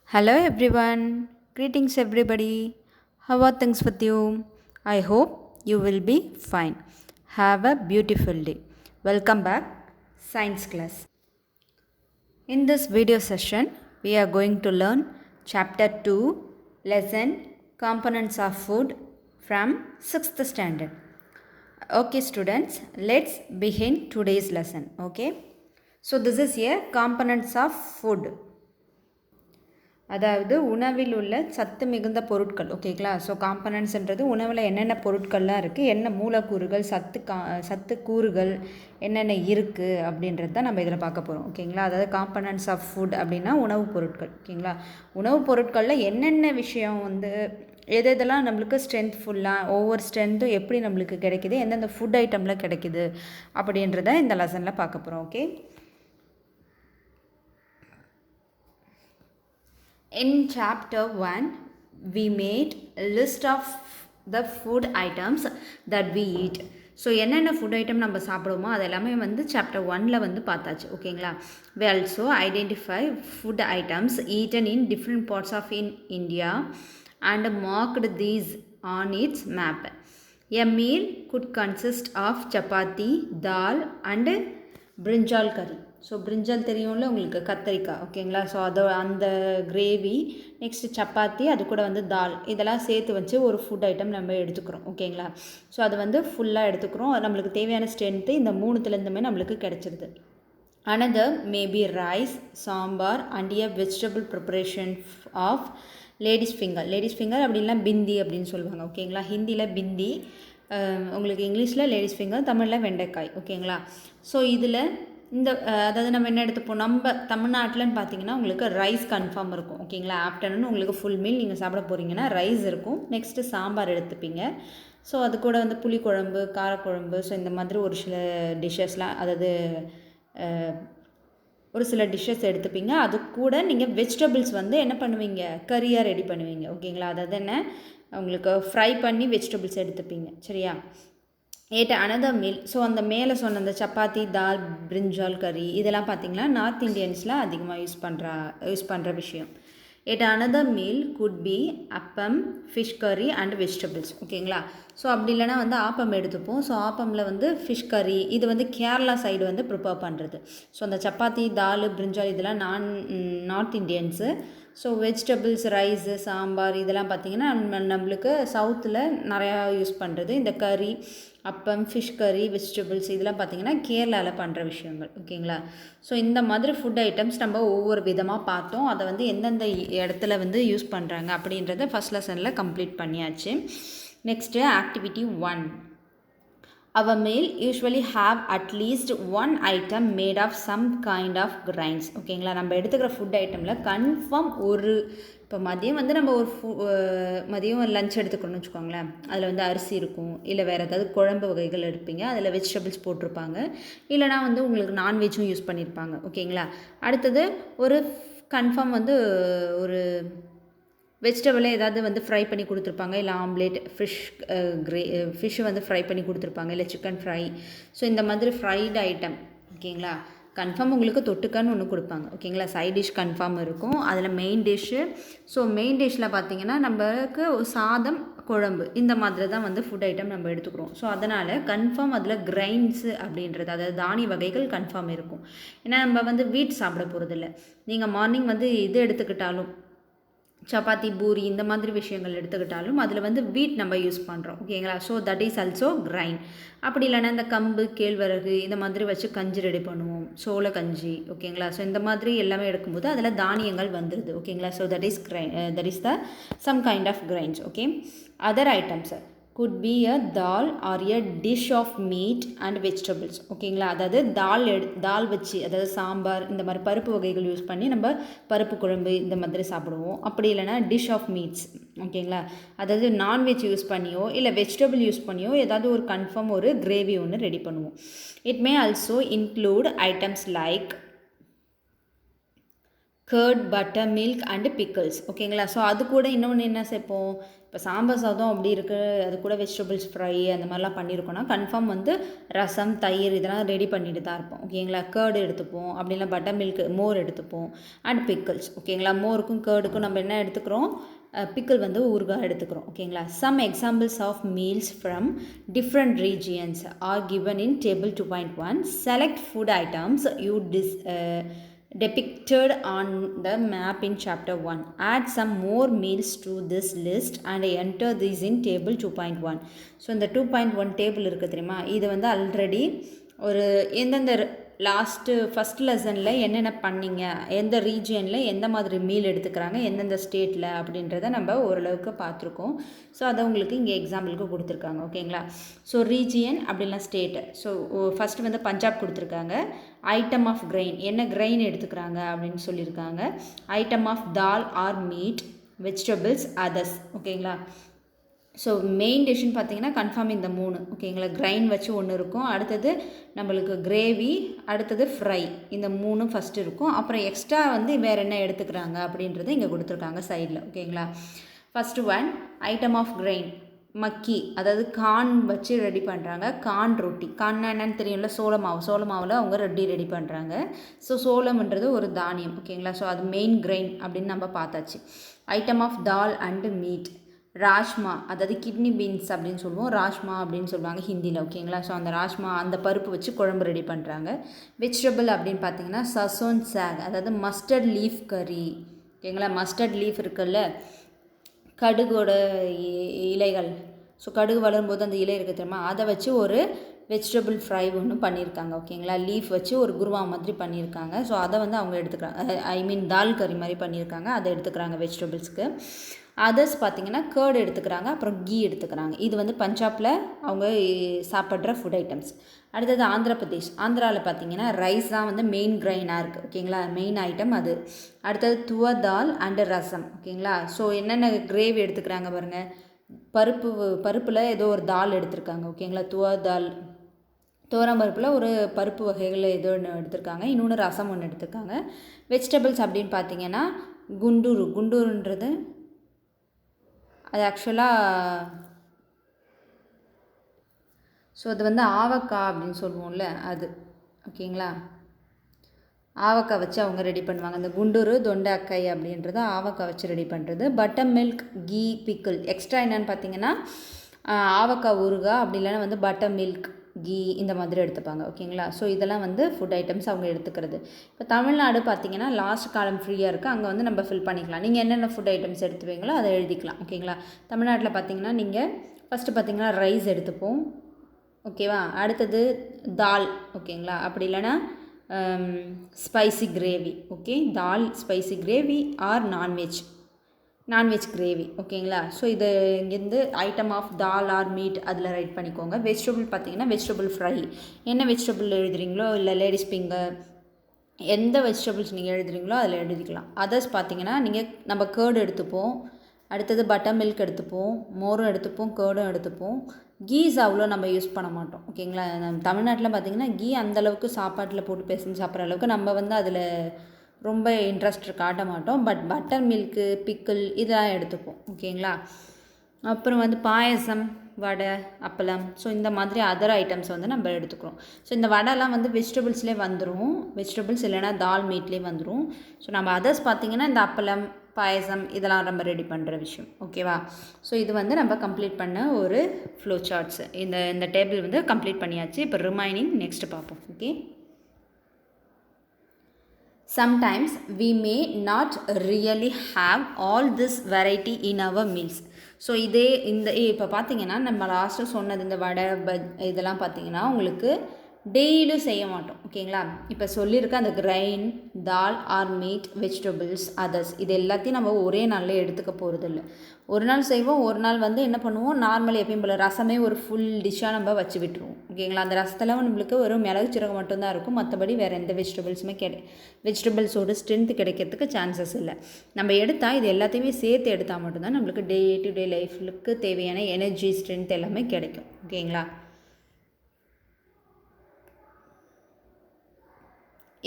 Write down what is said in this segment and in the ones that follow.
Hello everyone, greetings everybody. How are things with you? I hope you will be fine. Have a beautiful day. Welcome back, Science class. In this video session, we are going to learn Chapter 2, Lesson Components of Food from 6th Standard. Okay, students, let's begin today's lesson. Okay, so this is here components of food. அதாவது உணவில் உள்ள சத்து மிகுந்த பொருட்கள் ஓகேங்களா. So காம்பனன்ட்ஸ்ன்றது உணவில் என்னென்ன பொருட்கள்லாம் இருக்குது, என்ன மூலக்கூறுகள், சத்து கூறுகள் என்னென்ன இருக்குது அப்படின்றது தான் நம்ம இதில் பார்க்க போகிறோம் ஓகேங்களா. அதாவது காம்பனன்ட்ஸ் ஆஃப் ஃபுட் அப்படின்னா உணவுப் பொருட்கள் ஓகேங்களா. உணவுப் பொருட்களில் என்னென்ன விஷயம் எது எதெல்லாம் நம்மளுக்கு ஸ்ட்ரென்த்ஃபுல்லாக ஒவ்வொரு ஸ்ட்ரென்த்தும் எப்படி நம்மளுக்கு கிடைக்கிது, எந்தெந்த ஃபுட் ஐட்டமில் கிடைக்கிது அப்படின்றத இந்த லெசனில் பார்க்க போகிறோம். Okay, in chapter 1 we made a list of the food items that we eat. So என்னென்ன ஃபுட் ஐட்டம் நம்ம சாப்பிடுவோமோ அது எல்லாமே சாப்டர் 1ல் பார்த்தாச்சு ஓகேங்களா. we also identify food items eaten in different parts of India and marked these on its map. A meal could consist of chapati, dal and brinjal curry. So brinjal தெரியும்ல உங்களுக்கு, கத்தரிக்காய் ஓகேங்களா. ஸோ அந்த gravy, next chapati, அது கூட தால், இதெல்லாம் சேர்த்து வச்சு ஒரு ஃபுட் ஐட்டம் நம்ம எடுத்துக்கிறோம் ஓகேங்களா. ஸோ அது ஃபுல்லாக எடுத்துக்கிறோம். நம்மளுக்கு தேவையான ஸ்ட்ரென்த்து இந்த மூணுத்துலேருந்துமே நம்மளுக்கு கிடச்சிருது. another maybe rice, sambar and a vegetable preparation of ladies finger அப்படின்னா பிந்தி அப்படின்னு சொல்லுவாங்க ஓகேங்களா. ஹிந்தியில் பிந்தி, உங்களுக்கு இங்கிலீஷில் லேடிஸ் ஃபிங்கர், தமிழில் வெண்டைக்காய் ஓகேங்களா. ஸோ இதில் அதாவது நம்ம என்ன எடுத்துப்போம், நம்ம தமிழ்நாட்டில்னு பார்த்தீங்கன்னா உங்களுக்கு ரைஸ் கன்ஃபார்ம் இருக்கும் ஓகேங்களா. ஆஃப்டர்நூன் உங்களுக்கு ஃபுல் மீல் நீங்கள் சாப்பிட போகிறீங்கன்னா ரைஸ் இருக்கும். நெக்ஸ்ட்டு சாம்பார் எடுத்துப்பீங்க. ஸோ அது கூட புளிக்குழம்பு, காரக்குழம்பு, ஸோ இந்த மாதிரி ஒரு சில டிஷ்ஷஸ்லாம், அதாவது ஒரு சில டிஷ்ஷஸ் எடுத்துப்பீங்க. அது கூட நீங்கள் வெஜிடபிள்ஸ் என்ன பண்ணுவீங்க, கறியாக ரெடி பண்ணுவீங்க ஓகேங்களா. அதாவது என்ன, உங்களுக்கு ஃப்ரை பண்ணி வெஜிடபிள்ஸ் எடுத்துப்பீங்க சரியா. ஏட்ட அனதர் மீல். ஸோ அந்த மேலே சொன்ன அந்த சப்பாத்தி, தால், பிரிஞ்சால் கறி இதெல்லாம் பார்த்திங்கன்னா நார்த் இண்டியன்ஸில் அதிகமாக யூஸ் பண்ணுற விஷயம். ஏட்ட அனதர் மீல் குட் பி அப்பம், ஃபிஷ் கறி அண்ட் வெஜிடபிள்ஸ் ஓகேங்களா. ஸோ அப்படி இல்லைனா ஆப்பம் எடுத்துப்போம். ஸோ ஆப்பமில் ஃபிஷ் கறி, இது கேரளா சைடு ப்ரிப்பேர் பண்ணுறது. ஸோ அந்த சப்பாத்தி, தால், பிரிஞ்சால் இதெல்லாம் north Indians. So vegetables, rice, sambar இதெல்லாம் பார்த்திங்கன்னா நம்மளுக்கு சவுத்தில் நிறையா யூஸ் பண்ணுறது. இந்த கறி, அப்பம், ஃபிஷ் கறி, வெஜிடபிள்ஸ் இதெல்லாம் பார்த்திங்கன்னா கேரளாவில் பண்ணுற விஷயங்கள் ஓகேங்களா. ஸோ இந்த மாதிரி ஃபுட் ஐட்டம்ஸ் நம்ம ஒவ்வொரு விதமாக பார்த்தோம். அதை எந்தெந்த இடத்துல யூஸ் பண்ணுறாங்க அப்படின்றத ஃபஸ்ட் லெசனில் கம்ப்ளீட் பண்ணியாச்சு. Next activity 1. our meal usually have at least one item made of some kind of grains ஓகேங்களா. நம்ம எடுத்துக்கிற ஃபுட் ஐட்டமில் கன்ஃபார்ம் இப்போ மதியம் நம்ம ஒரு மதியம் லஞ்ச் எடுத்துக்கணும்னு வச்சுக்கோங்களேன். அதில் அரிசி இருக்கும், இல்லை வேறு ஏதாவது குழம்பு வகைகள் எடுப்பீங்க, அதில் வெஜிடபிள்ஸ் போட்டிருப்பாங்க, இல்லைனா உங்களுக்கு நான்வெஜ்ஜும் யூஸ் பண்ணியிருப்பாங்க ஓகேங்களா. அடுத்தது ஒரு கன்ஃபார்ம் ஒரு வெஜிடபிளை ஏதாவது ஃப்ரை பண்ணி கொடுத்துருப்பாங்க, இல்லை ஆம்லேட், ஃபிஷ்ஷு ஃப்ரை பண்ணி கொடுத்துருப்பாங்க, இல்லை சிக்கன் ஃப்ரை. ஸோ இந்த மாதிரி ஃப்ரைடு ஐட்டம் ஓகேங்களா. கன்ஃபார்ம் உங்களுக்கு தொட்டுக்கான்னு ஒன்று கொடுப்பாங்க ஓகேங்களா. சைட் டிஷ் கன்ஃபார்ம் இருக்கும், அதில் மெயின் டிஷ்ஷு. ஸோ மெயின் டிஷ்ஷில் பார்த்திங்கன்னா நம்மளுக்கு சாதம், குழம்பு இந்த மாதிரி தான் ஃபுட் ஐட்டம் நம்ம எடுத்துக்கிறோம். ஸோ அதனால் கன்ஃபார்ம் அதில் கிரைன்ஸு அப்படின்றது, அதாவது தானிய வகைகள் கன்ஃபார்ம் இருக்கும். ஏன்னா நம்ம வீட் சாப்பிட போகிறதில்ல. நீங்கள் மார்னிங் இது எடுத்துக்கிட்டாலும், சப்பாத்தி, பூரி இந்த மாதிரி விஷயங்கள் எடுத்துக்கிட்டாலும் அதில் வீட் நம்ம யூஸ் பண்ணுறோம் ஓகேங்களா. So that is also grain. அப்படி இல்லைன்னா இந்த கம்பு, கேழ்வரகு இந்த மாதிரி வச்சு கஞ்சி ரெடி பண்ணுவோம், சோள கஞ்சி ஓகேங்களா. ஸோ இந்த மாதிரி எல்லாமே எடுக்கும்போது அதில் தானியங்கள் வந்துடுது ஓகேங்களா. So that is the some kind of grains okay. Other items could be a dal or a dish of meat and vegetables ஓகேங்களா. அதாவது தால் வச்சு, அதாவது சாம்பார் இந்த மாதிரி பருப்பு வகைகள் யூஸ் பண்ணி நம்ம பருப்பு குழம்பு இந்த மாதிரி சாப்பிடுவோம். அப்படி இல்லைனா டிஷ் ஆஃப் மீட்ஸ் ஓகேங்களா. அதாவது நான்வெஜ் யூஸ் பண்ணியோ இல்லை வெஜிடபிள் யூஸ் பண்ணியோ ஏதாவது ஒரு கன்ஃபார்ம் ஒரு கிரேவி ஒன்று ரெடி பண்ணுவோம். It may also include items like curd, butter, milk and pickles. ஓகேங்களா? ஸோ அது கூட இன்னொன்று என்ன சேர்ப்போம்? இப்போ சாம்பார் சாதம் அப்படி இருக்குது, அது கூட வெஜிடபிள்ஸ் ஃப்ரை அந்த மாதிரிலாம் பண்ணியிருக்கோன்னா கன்ஃபார்ம் வந்து ரசம், தயிர் இதெல்லாம் ரெடி பண்ணிட்டு தான் இருப்போம். ஓகேங்களா? கர்டு எடுத்துப்போம், அப்படின்னா பட்டர் மில்க் மோர் எடுத்துப்போம் அண்ட் பிக்கிள்ஸ். ஓகேங்களா? மோருக்கும் கர்டுக்கும் நம்ம என்ன எடுத்துக்கிறோம்? பிக்கிள் வந்து ஊறுகாய் எடுத்துக்கிறோம். ஓகேங்களா? Some examples of meals from different regions are given in table 2.1. Select food items you depicted on the map in chapter 1. Add some more meals to this list and enter these in table 2.1. So இந்த 2.1 table இருக்குது தெரியுமா, இது வந்து already ஒரு எந்தெந்த last first லெசனில் என்னென்ன பண்ணிங்க, எந்த ரீஜியனில் எந்த மாதிரி மீல் எடுத்துக்கிறாங்க, எந்தெந்த ஸ்டேட்டில் அப்படின்றத நம்ம ஓரளவுக்கு பார்த்துருக்கோம். ஸோ அதை உங்களுக்கு இங்கே எக்ஸாம்பிளுக்கு கொடுத்துருக்காங்க. ஓகேங்களா? ஸோ ரீஜியன் அப்படின்னா ஸ்டேட்டு. ஸோ ஃபஸ்ட்டு வந்து பஞ்சாப் கொடுத்துருக்காங்க. ஐட்டம் ஆஃப் கிரெயின், என்ன கிரெயின் எடுத்துக்கிறாங்க அப்படின்னு சொல்லியிருக்காங்க. Item of dal or meat, vegetables, others. ஓகேங்களா? ஸோ மெயின் டிஷ்ஷுன்னு பார்த்தீங்கன்னா கன்ஃபார்ம் இந்த 3. ஓகேங்களா? கிரைன் வச்சு ஒன்று இருக்கும், அடுத்தது நம்மளுக்கு கிரேவி, அடுத்தது ஃப்ரை. இந்த 3 ஃபஸ்ட்டு இருக்கும். அப்புறம் எக்ஸ்ட்ரா வந்து வேறு என்ன எடுத்துக்கிறாங்க அப்படின்றது இங்கே கொடுத்துருக்காங்க சைடில். ஓகேங்களா? First one item of grain, makki, அதாவது கார்ன் வச்சு ரெடி பண்ணுறாங்க. கார்ன் ரொட்டி, கார்ன்னா என்னன்னு தெரியும்ல, சோளமாவு. சோளமாவில் அவங்க ரெடி பண்ணுறாங்க. ஸோ சோளம்ன்றது ஒரு தானியம். ஓகேங்களா? ஸோ அது மெயின் கிரெயின் அப்படின்னு நம்ம பார்த்தாச்சு. Item of dal and meat, rajma, அதாவது கிட்னி பீன்ஸ் அப்படின்னு சொல்லுவோம், ராஜ்மா அப்படின்னு சொல்லுவாங்க ஹிந்தியில். ஓகேங்களா? ஸோ அந்த ராஜ்மா அந்த பருப்பு வச்சு குழம்பு ரெடி பண்ணுறாங்க. வெஜிடபிள் அப்படின்னு பார்த்தீங்கன்னா சசோன் சாக், அதாவது மஸ்டர்ட் லீஃப் கறி. ஓகேங்களா? மஸ்டர்ட் லீஃப் இருக்குல்ல, கடுகோட இலைகள். ஸோ கடுகு வளரும்போது அந்த இலை இருக்குது தெரியுமா, அதை வச்சு ஒரு வெஜிடபிள் ஃப்ரை ஒன்று பண்ணியிருக்காங்க. ஓகேங்களா? லீஃப் வச்சு ஒரு குருவா மாதிரி பண்ணியிருக்காங்க. ஸோ அதை வந்து அவங்க எடுத்துக்கிறாங்க. ஐ மீன் தால் கறி மாதிரி பண்ணியிருக்காங்க, அதை எடுத்துக்கிறாங்க வெஜிடபிள்ஸ்க்கு. அதர்ஸ் பார்த்திங்கன்னா கர்டு எடுத்துக்கிறாங்க, அப்புறம் கீ எடுத்துக்கிறாங்க. இது வந்து பஞ்சாபில் அவங்க சாப்பிட்ற ஃபுட் ஐட்டம்ஸ். அடுத்தது ஆந்திர பிரதேஷ். ஆந்திராவில் பார்த்திங்கன்னா ரைஸ் தான் வந்து மெயின் கிரைனாக இருக்குது. ஓகேங்களா? மெயின் ஐட்டம் அது. அடுத்தது துவர் தால் அண்டு ரசம். ஓகேங்களா? ஸோ என்னென்ன கிரேவி எடுத்துக்கிறாங்க பாருங்கள். பருப்பில் ஏதோ ஒரு தால் எடுத்திருக்காங்க. ஓகேங்களா? துவர் தால், துவரம் பருப்பில் ஒரு பருப்பு வகைகள் ஏதோ ஒன்று எடுத்திருக்காங்க. இன்னொன்று ரசம் ஒன்று எடுத்திருக்காங்க. வெஜிடபிள்ஸ் அப்படின்னு பார்த்தீங்கன்னா குண்டூருன்றது அது ஆக்சுவலாக ஸோ அது வந்து ஆவக்காய் அப்படின்னு சொல்லுவோம்ல அது. ஓகேங்களா? ஆவக்காய் வச்சு அவங்க ரெடி பண்ணுவாங்க. அந்த குண்டூரு தொண்டைக்காய் அப்படின்றது ஆவக்காய் வச்சு ரெடி பண்ணுறது. Butter milk, ghee, pickle. Extra என்னென்னு பார்த்தீங்கன்னா ஆவக்காய் ஊறுகாய், அப்படி இல்லைன்னா வந்து பட்டர் மில்க், கீ இந்த மாதிரி எடுத்துப்பாங்க. ஓகேங்களா? ஸோ இதெல்லாம் வந்து ஃபுட் ஐட்டம்ஸ் அவங்க எடுத்துக்கிறது. இப்போ தமிழ்நாடு பார்த்திங்கன்னா லாஸ்ட் காலம் ஃப்ரீயாக இருக்குது, அங்கே வந்து நம்ம ஃபில் பண்ணிக்கலாம். நீங்கள் என்னென்ன ஃபுட் ஐட்டம்ஸ் எடுத்துவீங்களோ அதை எழுதிக்கலாம். ஓகேங்களா? தமிழ்நாட்டில் பார்த்திங்கன்னா நீங்கள் ஃபஸ்ட்டு பார்த்திங்கன்னா ரைஸ் எடுத்துப்போம். ஓகேவா? அடுத்தது தால். ஓகேங்களா? அப்படி இல்லைன்னா spicy gravy. Okay, dal spicy gravy or non veg gravy. ஓகேங்களா? ஸோ இது இங்கேருந்து item of dal or meat அதில் ரைட் பண்ணிக்கோங்க. வெஜிடபிள் பார்த்தீங்கன்னா வெஜிடபிள் ஃப்ரை. என்ன வெஜிடபிள் எழுதுறீங்களோ, இல்லை லேடிஸ் ஃபிங்கர், எந்த வெஜிடபிள்ஸ் நீங்கள் எழுதுறீங்களோ அதில் எழுதிக்கலாம். அதர்ஸ் பார்த்தீங்கன்னா நம்ம கேர்டு எடுத்துப்போம், அடுத்தது பட்டர் மில்க் எடுத்துப்போம், மோரும் எடுத்துப்போம், கேர்டும் எடுத்துப்போம். கீஸ் அவ்வளோ நம்ம யூஸ் பண்ண மாட்டோம். ஓகேங்களா? நம்ம தமிழ்நாட்டில் பார்த்திங்கன்னா கீ அந்தளவுக்கு சாப்பாட்டில் போட்டு பேசஞ்சு சாப்பிட்ற அளவுக்கு நம்ம வந்து அதில் ரொம்ப இன்ட்ரெஸ்ட் காட்ட மாட்டோம். பட் பட்டர் மில்க்கு, பிக்கிள் இதெல்லாம் எடுத்துப்போம். ஓகேங்களா? அப்புறம் வந்து பாயசம், வடை, அப்பளம். ஸோ இந்த மாதிரி அதர் ஐட்டம்ஸ் வந்து நம்ம எடுத்துக்கிறோம். ஸோ இந்த வடைலாம் வந்து வெஜிடபிள்ஸ்லேயே வந்துடும், வெஜிடபிள்ஸ் இல்லைனா தால் மீட்லேயே வந்துடும். ஸோ நம்ம அதர்ஸ் பார்த்திங்கன்னா இந்த அப்பளம், பாயசம் இதெல்லாம் நம்ம ரெடி பண்ணுற விஷயம். ஓகேவா? ஸோ இது வந்து நம்ம கம்ப்ளீட் பண்ண ஒரு ஃப்ளோ சார்ட்ஸ். இந்த டேபிள் வந்து கம்ப்ளீட் பண்ணியாச்சு. இப்போ ரிமைனிங் நெக்ஸ்ட் பார்ப்போம். Okay, sometimes we may not really have all this variety in our meals. So இப்போ பார்த்தீங்கன்னா நம்ம லாஸ்ட்டு சொன்னது இந்த வடை இதெல்லாம் பார்த்தீங்கன்னா உங்களுக்கு டெய்லியும் செய்ய மாட்டோம். ஓகேங்களா? இப்போ சொல்லியிருக்க அந்த grain, dal or meat, vegetables, others இது எல்லாத்தையும் நம்ம ஒரே நாளில் எடுத்துக்க போகிறது இல்லை. ஒரு நாள் செய்வோம், ஒரு நாள் வந்து என்ன பண்ணுவோம், நார்மல் எப்பயும் போல் ரசமே ஒரு ஃபுல் டிஷ்ஷாக நம்ம வச்சு விட்டுருவோம். ஓகேங்களா? அந்த ரசத்தில் நம்மளுக்கு ஒரு மிளகு சீரகம் மட்டும்தான் இருக்கும், மற்றபடி வேறு எந்த வெஜிடபிள்ஸுமே வெஜிடபிள்ஸோட ஸ்ட்ரென்த் கிடைக்கிறதுக்கு சான்சஸ் இல்லை. நம்ம எடுத்தால் இது எல்லாத்தையுமே சேர்த்து எடுத்தால் மட்டும்தான் நம்மளுக்கு டே டு டே லைஃப்லுக்கு தேவையான எனர்ஜி, ஸ்ட்ரென்த் எல்லாமே கிடைக்கும். ஓகேங்களா?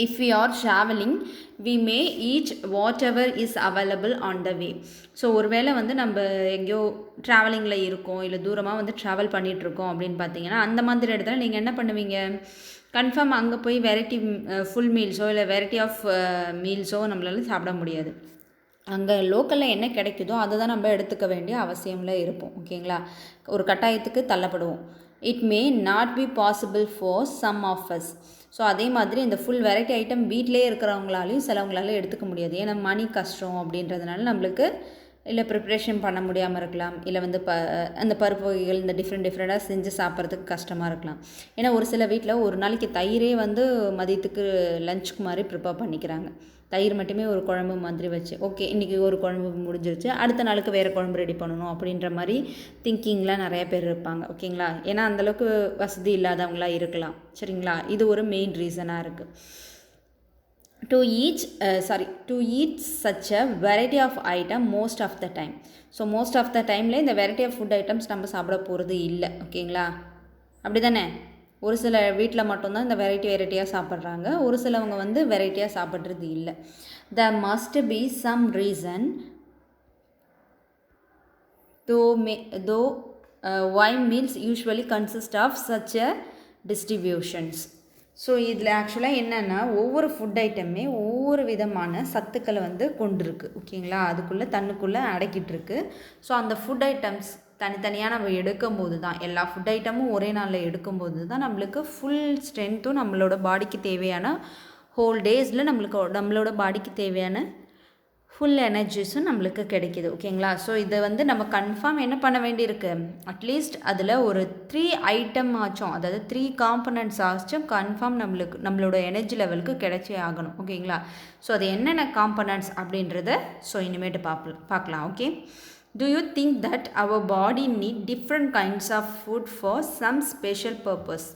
if we are traveling we may eat whatever is available on the way. So ஒருவேளை வந்து நம்ம எங்கேயோ ட்ராவலிங்கில் இருக்கோம் இல்லை தூரமாக வந்து ட்ராவல் பண்ணிகிட்ருக்கோம் அப்படின்னு பார்த்தீங்கன்னா அந்த மாதிரி இடத்துல நீங்கள் என்ன பண்ணுவீங்க, கன்ஃபார்ம் அங்கே போய் வெரைட்டி ஃபுல் மீல்ஸோ இல்லை வெரைட்டி ஆஃப் மீல்ஸோ நம்மளால சாப்பிட முடியாது. அங்கே லோக்கலில் என்ன கிடைக்குதோ அதை தான் நம்ம எடுத்துக்க வேண்டிய அவசியமில் இருப்போம். ஓகேங்களா, ஒரு கட்டாயத்துக்கு தள்ளப்படுவோம். It may not be possible for some of us. So அதே மாதிரி இந்த ஃபுல் வெரைட்டி ஐட்டம் வீட்டிலே இருக்கிறவங்களாலையும் சிலவங்களால எடுத்துக்க முடியாது. ஏன்னா மணி கஷ்டம் அப்படின்றதுனால நம்மளுக்கு இல்லை ப்ரிப்ரேஷன் பண்ண முடியாமல் இருக்கலாம், இல்லை வந்து அந்த பருப்பு வகைகள் இந்த டிஃப்ரெண்ட்டாக செஞ்சு சாப்பிட்றதுக்கு கஷ்டமாக இருக்கலாம். ஏன்னா ஒரு சில வீட்டில் ஒரு நாளைக்கு தயிரே வந்து மதியத்துக்கு லஞ்சுக்கு மாதிரி ப்ரிப்பேர் பண்ணிக்கிறாங்க. தயிர் மட்டுமே ஒரு குழம்பு மாதிரி வச்சு, ஓகே இன்றைக்கி ஒரு குழம்பு முடிஞ்சிருச்சு, அடுத்த நாளுக்கு வேறு குழம்பு ரெடி பண்ணணும் அப்படின்ற மாதிரி திங்கிங்லாம் நிறைய பேர் இருப்பாங்க. ஓகேங்களா, ஏன்னா அந்தளவுக்கு வசதி இல்லாதவங்களாக இருக்கலாம். சரிங்களா, இது ஒரு மெயின் ரீசனாக இருக்குது. to eat such a variety of item most of the time. So most of the டைமில் இந்த வெரைட்டி ஆஃப் ஃபுட் ஐட்டம்ஸ் நம்ம சாப்பிட போகிறது இல்லை. ஓகேங்களா, அப்படி தானே? ஒரு சில வீட்டில் மட்டும்தான் இந்த வெரைட்டியாக சாப்பிட்றாங்க, ஒரு சிலவங்க வந்து வெரைட்டியாக சாப்பிட்றது இல்லை. The must be some reason though why meals usually consist of such a distributions. ஸோ இதில் ஆக்சுவலாக என்னென்னா ஒவ்வொரு ஃபுட் ஐட்டமே ஒவ்வொரு விதமான சத்துக்களை வந்து கொண்டிருக்கு. ஓகேங்களா, அதுக்குள்ளே தன்னுக்குள்ளே அடக்கிட்டுருக்கு. ஸோ அந்த ஃபுட் ஐட்டம்ஸ் தனித்தனியாக நம்ம எடுக்கும்போது தான், எல்லா ஃபுட் ஐட்டமும் ஒரே நாளில் எடுக்கும்போது தான் நம்மளுக்கு ஃபுல் ஸ்ட்ரென்த்தும் நம்மளோட பாடிக்கு தேவையான ஹோல் டேஸில் நம்மளோட பாடிக்கு தேவையான ஃபுல் எனர்ஜிஸும் நம்மளுக்கு கிடைக்கிது. ஓகேங்களா, ஸோ இதை வந்து நம்ம கன்ஃபார்ம் என்ன பண்ண வேண்டியிருக்கு, அட்லீஸ்ட் அதில் ஒரு 3 ஐட்டம் ஆச்சும், அதாவது 3 காம்பனன்ட்ஸ் ஆச்சும் கன்ஃபார்ம் நம்மளோட எனர்ஜி லெவலுக்கு கிடைச்சே ஆகணும். ஓகேங்களா, ஸோ அது என்னென்ன காம்பனன்ட்ஸ் அப்படின்றத ஸோ இனிமேட்டு பார்க்கலாம். Okay, do you think that our body need different kinds of food for some special purpose?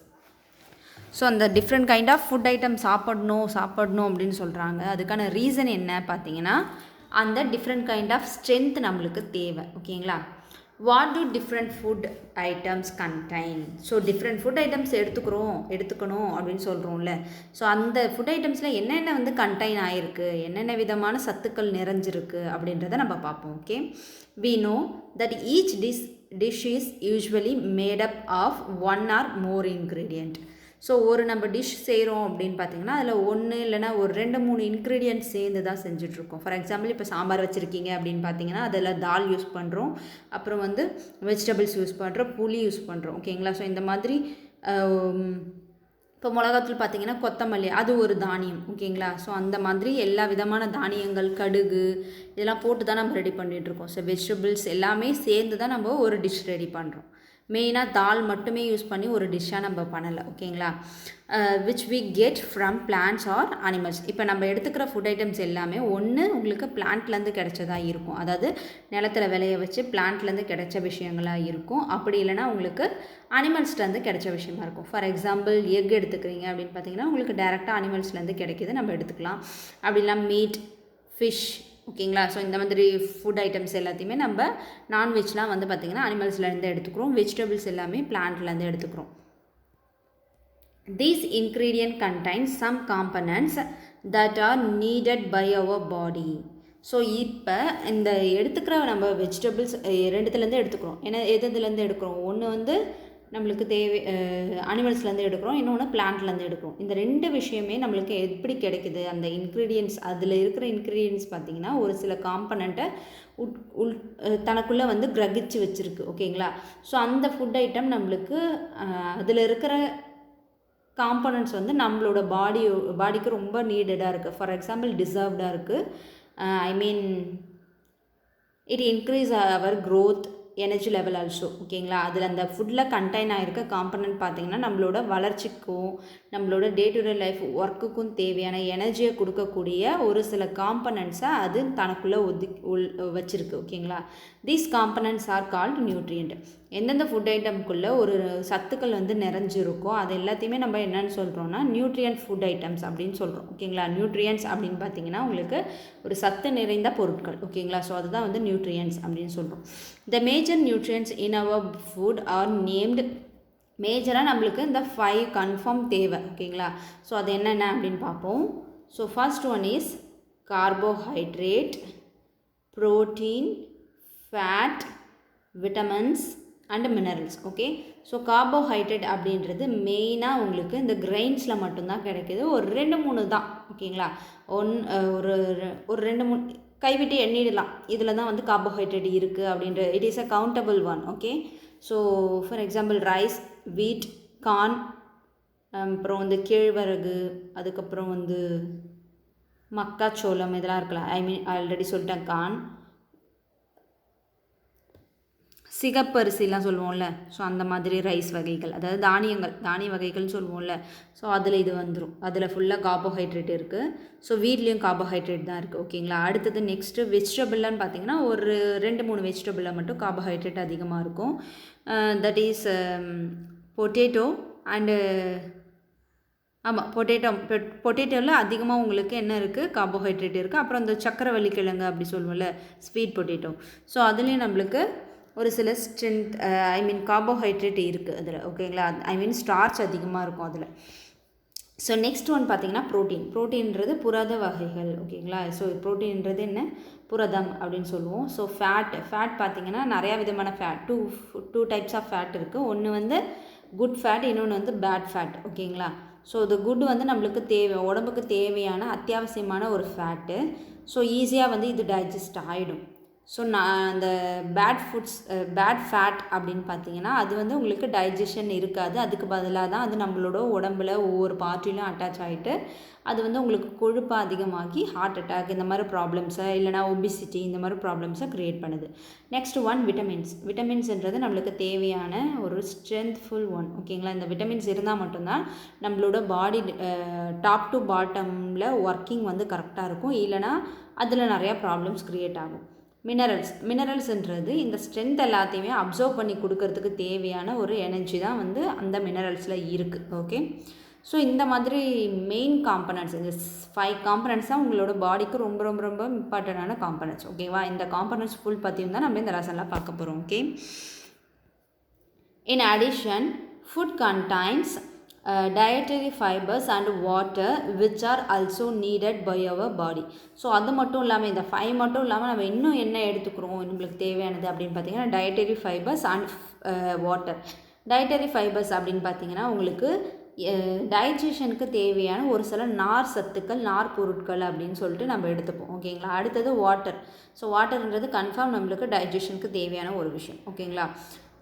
So அந்த different kind of food item சாப்பிடணும் அப்படின்னு சொல்கிறாங்க. அதுக்கான ரீசன் என்ன பார்த்தீங்கன்னா, அந்த டிஃப்ரெண்ட் கைண்ட் ஆஃப் ஸ்ட்ரென்த் நம்மளுக்கு தேவை. ஓகேங்களா, what to different food items contain? So different food items எடுத்துக்கணும் அப்படின்னு சொல்கிறோம்ல. ஸோ அந்த ஃபுட் ஐட்டம்ஸில் என்னென்ன வந்து கண்டைன் ஆகிருக்கு, என்னென்ன விதமான சத்துக்கள் நிறைஞ்சிருக்கு அப்படின்றத நம்ம பார்ப்போம். Okay, we know that each dish is usually made up of 1 or more ingredient. So ஒரு நம்ம டிஷ் செய்கிறோம் அப்படின்னு பார்த்தீங்கன்னா அதில் ஒன்று இல்லைனா ஒரு 2-3 இன்க்ரீடியன்ட்ஸ் சேர்ந்து தான் செஞ்சுட்ருக்கோம். ஃபார் எக்ஸாம்பிள் இப்போ சாம்பார் வச்சுருக்கீங்க அப்படின்னு பார்த்தீங்கன்னா அதில் தால் யூஸ் பண்ணுறோம், அப்புறம் வந்து வெஜிடபிள்ஸ் யூஸ் பண்ணுறோம், புளி யூஸ் பண்ணுறோம். ஓகேங்களா, ஸோ இந்த மாதிரி இப்போ மிளகாத்தூள் பார்த்தீங்கன்னா கொத்தமல்லி அது ஒரு தானியம். ஓகேங்களா, ஸோ அந்த மாதிரி எல்லா விதமான தானியங்கள், கடுகு இதெல்லாம் போட்டு தான் நம்ம ரெடி பண்ணிகிட்ருக்கோம். ஸோ வெஜிடபிள்ஸ் எல்லாமே சேர்ந்து தான் நம்ம ஒரு டிஷ் ரெடி பண்ணுறோம். மெயினாக தால் மட்டுமே யூஸ் பண்ணி ஒரு டிஷ்ஷாக நம்ம பண்ணலை. ஓகேங்களா, which we get from plants or animals. இப்போ நம்ம எடுத்துக்கிற ஃபுட் ஐட்டம்ஸ் எல்லாமே ஒன்று உங்களுக்கு பிளான்ட்லேருந்து கிடைச்சதா இருக்கும், அதாவது நிலத்தில் விளைய வச்சு பிளான்ட்லேருந்து கிடைச்ச விஷயங்களாக இருக்கும். அப்படி இல்லைனா உங்களுக்கு அனிமல்ஸ்லேருந்து கிடைச்ச விஷயமா இருக்கும். ஃபார் எக்ஸாம்பிள் எக் எடுத்துக்கிறீங்க அப்படின்னு பார்த்தீங்கன்னா உங்களுக்கு டேரெக்டாக அனிமல்ஸ்லேருந்து கிடைக்கிது, நம்ம எடுத்துக்கலாம். அப்படின்னா மீட், ஃபிஷ். ஓகேங்களா, ஸோ இந்த மாதிரி ஃபுட் ஐட்டம்ஸ் எல்லாத்தையுமே நம்ம நான்வெஜ்லாம் வந்து பார்த்திங்கன்னா அனிமல்ஸ்லேருந்து எடுத்துக்கிறோம், வெஜிடபிள்ஸ் எல்லாமே பிளான்ட்லேருந்து எடுத்துக்கிறோம். These ingredients contain some components that are needed by our body. So இப்போ இந்த எடுத்துக்கிற நம்ம வெஜிடபிள்ஸ் 2த்துலேருந்து எடுத்துக்கிறோம். ஏன்னா எதுலேருந்து எடுக்கிறோம், ஒன்று வந்து நம்மளுக்கு அனிமல்ஸ்லேருந்து எடுக்கிறோம், இன்னொன்று பிளான்ட்லேருந்து எடுக்கிறோம். இந்த 2 விஷயமே நம்மளுக்கு எப்படி கிடைக்குது, அந்த இன்க்ரீடியன்ட்ஸ் அதில் இருக்கிற இன்க்ரீடியன்ட்ஸ் பார்த்திங்கன்னா ஒரு சில காம்பனண்ட்டை தனக்குள்ளே வந்து கிரகிச்சு வச்சுருக்கு. ஓகேங்களா, ஸோ அந்த ஃபுட் ஐட்டம் நம்மளுக்கு அதில் இருக்கிற காம்பனண்ட்ஸ் வந்து நம்மளோட பாடிக்கு ரொம்ப நீடடாக இருக்குது. ஃபார் எக்ஸாம்பிள் டிசர்வ்டாக இருக்குது. I mean it increase our growth, energy level also. ஓகேங்களா, அதில் அந்த ஃபுட்டில் கண்டைன் ஆகிருக்க காம்பனண்ட் பார்த்திங்கன்னா நம்மளோட வளர்ச்சிக்கும் நம்மளோட டே டு டே லைஃப் ஒர்க்குக்கும் தேவையான எனர்ஜியை கொடுக்கக்கூடிய ஒரு சில காம்பனண்ட்ஸை அது தனக்குள்ளே வச்சுருக்கு. ஓகேங்களா, these components are called nutrient. எந்தெந்த ஃபுட் ஐட்டம்குள்ளே ஒரு சத்துக்கள் வந்து நிறைஞ்சிருக்கோ அது எல்லாத்தையுமே நம்ம என்னென்னு சொல்கிறோம்னா நியூட்ரியன்ட் ஃபுட் ஐட்டம்ஸ் அப்படின்னு சொல்கிறோம். ஓகேங்களா, நியூட்ரியன்ஸ் அப்படின்னு பார்த்தீங்கன்னா உங்களுக்கு ஒரு சத்து நிறைந்த பொருட்கள். ஓகேங்களா, ஸோ அதுதான் வந்து நியூட்ரியன்ஸ் அப்படின்னு சொல்கிறோம். The major nutrients in our food are named மேஜராக நம்மளுக்கு இந்த 5 கன்ஃபார்ம் தேவை ஓகேங்களா. ஸோ அது என்னென்ன அப்படின்னு பார்ப்போம். So first one is carbohydrate, protein, fat, vitamins and minerals. Okay, so carbohydrate அப்படின்றது மெயினாக உங்களுக்கு இந்த கிரெயின்ஸில் மட்டும்தான் கிடைக்கிது. ஒரு 2-3 தான் ஓகேங்களா. ஒரு 2-3 கைவிட்டு எண்ணிடலாம். இதில் தான் வந்து கார்போஹைட்ரேட் இருக்குது அப்படின்ற it is a countable one. Okay, so for example rice, வீட், கார்ன், அப்புறம் வந்து கேழ்வரகு, அதுக்கப்புறம் வந்து மக்காச்சோளம் இதெல்லாம் இருக்கலாம். ஆல்ரெடி சொல்லிட்டேன். கார்ன், சிகப்பரிசிலாம் சொல்லுவோம்ல, ஸோ அந்த மாதிரி ரைஸ் வகைகள், அதாவது தானிய வகைகள்னு சொல்லுவோம்ல, ஸோ அதில் இது வந்துடும். அதில் ஃபுல்லாக கார்போஹைட்ரேட் இருக்குது. ஸோ வீட்லேயும் கார்போஹைட்ரேட் தான் இருக்குது ஓகேங்களா. அடுத்தது நெக்ஸ்ட்டு வெஜிடபிள்னு பார்த்தீங்கன்னா ஒரு 2-3 வெஜிடபிளில் மட்டும் கார்போஹைட்ரேட் அதிகமாக இருக்கும். தட் இஸ் பொட்டேட்டோ அண்டு ஆமாம் பொட்டேட்டோவில் அதிகமாக உங்களுக்கு என்ன இருக்குது, கார்போஹைட்ரேட் இருக்குது. அப்புறம் இந்த சக்கரவள்ளி கிழங்கு அப்படி சொல்லுவோம்ல, ஸ்வீட் பொட்டேட்டோ, ஸோ அதுலேயும் நம்மளுக்கு ஒரு சில ஸ்ட்ரென்த் கார்போஹைட்ரேட் இருக்குது அதில் ஓகேங்களா. ஸ்டார்ச் அதிகமாக இருக்கும் அதில். ஸோ நெக்ஸ்ட் ஒன் பார்த்திங்கன்னா ப்ரோட்டீன்றது புரத வகைகள் ஓகேங்களா. ஸோ ப்ரோட்டீன்றது என்ன, புரதம் அப்படின்னு சொல்லுவோம். ஸோ ஃபேட் பார்த்திங்கன்னா நிறையா விதமான fat, two types of fat இருக்குது. ஒன்று வந்து குட் ஃபேட், இன்னொன்று வந்து பேட் ஃபேட் ஓகேங்களா. ஸோ இது குட் வந்து நம்மளுக்கு உடம்புக்கு தேவையான அத்தியாவசியமான ஒரு ஃபேட்டு. ஸோ ஈஸியாக வந்து இது டைஜஸ்ட் ஆகிடும். ஸோ அந்த பேட் ஃபேட் அப்படின்னு பார்த்தீங்கன்னா அது வந்து உங்களுக்கு டைஜஷன் இருக்காது. அதுக்கு பதிலாக தான் அது நம்மளோட உடம்புல ஒவ்வொரு பார்ட்டிலும் அட்டாச் ஆகிட்டு அது வந்து உங்களுக்கு கொழுப்பு அதிகமாகி ஹார்ட் அட்டாக் இந்த மாதிரி ப்ராப்ளம்ஸை இல்லைனா ஒபிசிட்டி இந்த மாதிரி ப்ராப்ளம்ஸை க்ரியேட் பண்ணுது. நெக்ஸ்ட் ஒன் விட்டமின்ஸ்ன்றது நம்மளுக்கு தேவையான ஒரு ஸ்ட்ரென்த்ஃபுல் ஒன் ஓகேங்களா. இந்த விட்டமின்ஸ் இருந்தால் மட்டும்தான் நம்மளோட பாடி டாப் டு பாட்டமில் ஒர்க்கிங் வந்து கரெக்டாக இருக்கும். இல்லைனா அதில் நிறையா ப்ராப்ளம்ஸ் க்ரியேட் ஆகும். மினரல்ஸ்ன்றது இந்த ஸ்ட்ரென்த் எல்லாத்தையுமே அப்சர்வ் பண்ணி கொடுக்கறதுக்கு தேவையான ஒரு எனர்ஜி தான் வந்து அந்த மினரல்ஸில் இருக்குது. ஓகே, ஸோ இந்த மாதிரி மெயின் காம்பனன்ட்ஸ், இந்த 5 காம்பனன்ட்ஸ் தான் உங்களோட பாடிக்கு ரொம்ப ரொம்ப ரொம்ப இம்பார்ட்டண்டான காம்பனன்ட்ஸ் ஓகேவா. இந்த காம்பனன்ட்ஸ் ஃபுல் பற்றியும் தான் நம்ம இந்த லெசனில் பார்க்க போகிறோம். Okay, in addition food contains dietary fibers and water which are also needed by our body. So அது மட்டும் இல்லாமல் இந்த 5 மட்டும் இல்லாமல் நம்ம இன்னும் என்ன எடுத்துக்கிறோம் நம்மளுக்கு தேவையானது அப்படின்னு பார்த்தீங்கன்னா dietary fibres and water. Dietary fibres அப்படின்னு பார்த்தீங்கன்னா உங்களுக்கு டைஜஷனுக்கு தேவையான ஒரு சில நார் சத்துக்கள், நார் பொருட்கள் அப்படின்னு சொல்லிட்டு நம்ம எடுத்துப்போம் ஓகேங்களா. அடுத்தது வாட்டர். ஸோ வாட்டர்ன்றது கன்ஃபார்ம் நம்மளுக்கு டைஜஷனுக்கு தேவையான ஒரு விஷயம் ஓகேங்களா.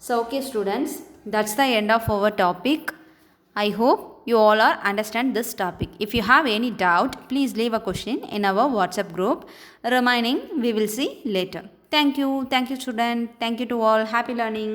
So okay students, that's the end of our topic. I hope you all are understand this topic. If you have any doubt, please leave a question in our WhatsApp group. Remaining we will see later. Thank you student. Thank you to all. Happy learning.